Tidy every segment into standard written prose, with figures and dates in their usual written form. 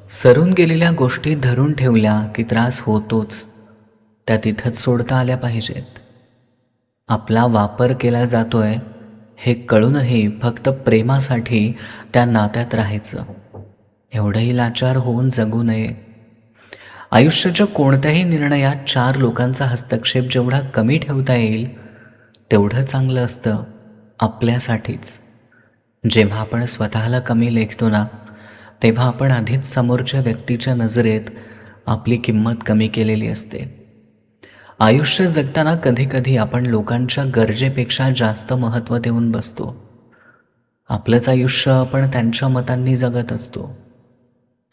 सरून गेलेल्या गोष्टी धरून ठेवल्या की त्रास होतोच. त्या तिथंच सोडता आल्या पाहिजेत. आपला वापर केला जातोय हे कळूनही फक्त प्रेमासाठी त्या नात्यात राहायचं. एवढंही लाचार होऊन जगू नये. आयुष्याच्या कोणत्याही निर्णयात 4 लोकांचा हस्तक्षेप जेवढा कमी ठेवता येईल तेवढं चांगलं असतं आपल्यासाठीच. जेव्हा आपण स्वतःला कमी लेखतो ना, तेव्हा आपण आधीच समोरच्या व्यक्तीच्या नजरेत आपली किंमत कमी केलेली असते. आयुष्य जगताना कधीकधी आपण लोकांच्या गरजेपेक्षा जास्त महत्त्व देऊन बसतो. आपलंच आयुष्य आपण त्यांच्या मतांनी जगत असतो.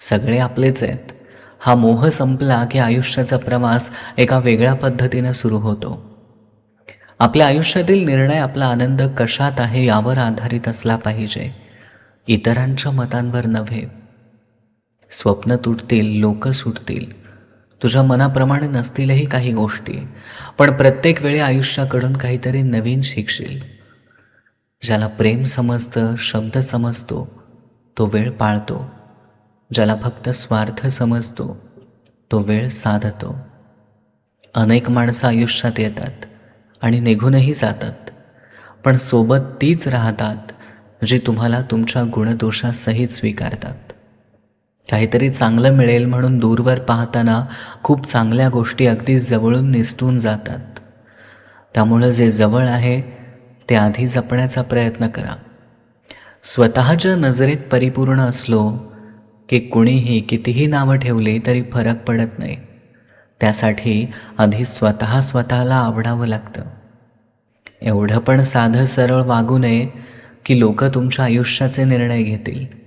सगळे आपलेच आहेत हा मोह संपला की आयुष्याचा प्रवास एका वेगळ्या पद्धतीनं सुरू होतो. आपल्या आयुष्यातील निर्णय आपला आनंद कशात आहे यावर आधारित असला पाहिजे, इतरांच्या मतांवर नव्हे. स्वप्न तुटतील, लोक सुटतील, तुझ्या मनाप्रमाणे नसतीलही काही गोष्टी, पण प्रत्येक वेळी आयुष्याकडून काहीतरी नवीन शिकशील. ज्याला प्रेम समजतं, शब्द समजतो, तो वेळ पाळतो. ज्याला फक्त स्वार्थ समजतो, तो वेळ साधतो. अनेक माणसं आयुष्यात येतात आणि निघूनही जातात, पण सोबत तीच राहतात जी तुम्हाला तुमच्या गुणदोषासहित स्वीकारतात. काहीतरी चांगलं मिळेल म्हणून दूरवर पाहताना खूप चांगल्या गोष्टी अगदी जवळून निसटून जातात. त्यामुळं जे जवळ आहे ते आधी जपण्याचा प्रयत्न करा. स्वतःच्या नजरेत परिपूर्ण असलो की कुणीही कितीही नावं ठेवली तरी फरक पडत नाही. त्यासाठी आधी स्वतःला आवडावं लागतं. एवढं पण साधं सरळ वागू नये की लोक तुमच्या आयुष्याचे निर्णय घेतील.